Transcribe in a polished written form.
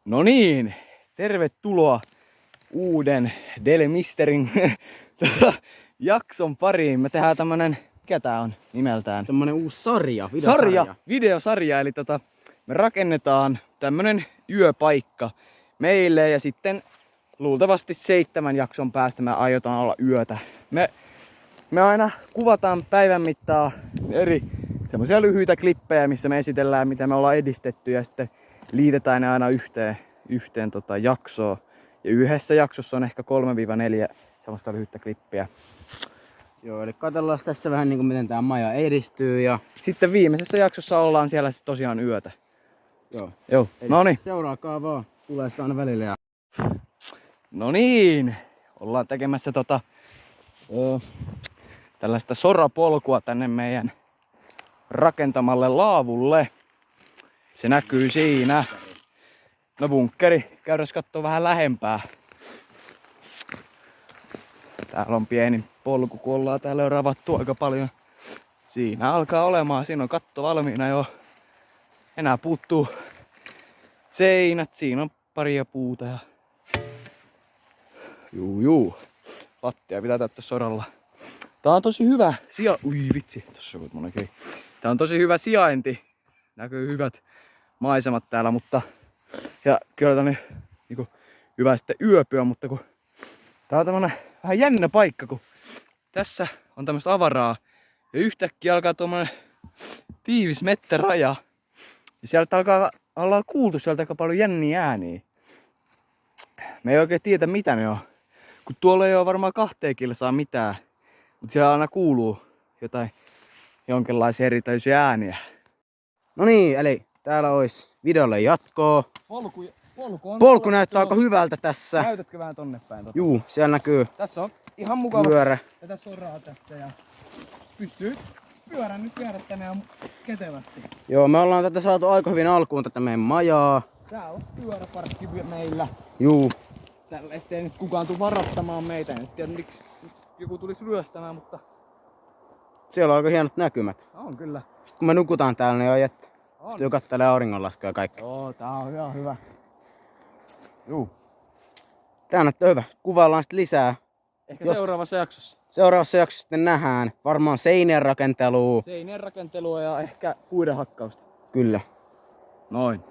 No niin, tervetuloa uuden Delmisterin jakson pariin. Me tehdään tämmönen, mikä tää on nimeltään? Tämmönen uusi Videosarja, eli me rakennetaan tämmönen yöpaikka meille ja sitten luultavasti 7 jakson päästä me aiotaan olla yötä. Me aina kuvataan päivän mittaan eri semmosia lyhyitä klippejä, missä me esitellään mitä me ollaan edistetty ja sitten liitetään ne aina yhteen jaksoon. Ja yhdessä jaksossa on ehkä 3-4 semmoista lyhyttä klippiä. Joo, eli katsellaan tässä vähän niinku miten tää maja edistyy ja... Sitten viimeisessä jaksossa ollaan siellä sit tosiaan yötä. Joo. Noniin. Seuraakaa vaan, tulee sitä aina välillä ja... No niin, ollaan tekemässä tällaista sorapolkua tänne meidän rakentamalle laavulle. Se näkyy siinä. No bunkkeri, käydään kattoo vähän lähempää. Täällä on pieni polku, kun ollaan täällä jo ravattu aika paljon. Siinä alkaa olemaan, siinä on katto valmiina jo. Enää puuttuu seinät, siinä on paria puuta ja... Juu. Pattia pitää täyttää soralla. Tää on tosi hyvä Ui vitsi, tossa on monen kei. Tää on tosi hyvä sijainti. Näkyy hyvät maisemat täällä, mutta... Ja kyllä tää on niinku hyvä sitten yöpyä, mutta kun... Tää on tämmönen vähän jännä paikka, kun tässä on tämmöstä avaraa. Ja yhtäkkiä alkaa tuommoinen tiivis mettäraja. Ja sieltä ollaan kuultu sieltä aika paljon jänniä ääniä. Me ei oikein tiedä mitä ne on. Kun tuolla ei ole varmaan 2 kilsaa mitään. Mutta siellä aina kuuluu jonkinlaisia erityisiä ääniä. No niin, eli täällä olisi videolle jatkoa. Polku näyttää aika hyvältä tässä. Näytätkö vähän tonne päin? Juu, siellä näkyy. Tässä on ihan mukavasti pyörä. Tätä soraa tässä ja pystyy pyörän nyt pyörättämään ihan ketevästi. Joo, me ollaan tätä saatu aika hyvin alkuun tätä meidän majaa. Tää on pyöräparkki meillä. Juu. Tällä ettei nyt kukaan tuu varastamaan meitä. En tiedä miksi joku tulisi ryöstämään, mutta... Siellä on aika hienot näkymät. On kyllä. Sitten kun me nukutaan täällä, niin on jättä. On. Sitten kattelee auringonlaskua ja kaikki. Joo, tää on ihan hyvä. Juu. Tää näyttää hyvä. Kuvaillaan sitten lisää. Ehkä seuraavassa jaksossa. Seuraavassa jaksossa sitten nähdään varmaan seinien rakentelua. Seinien rakentelua ja ehkä puiden hakkausta. Kyllä. Noin.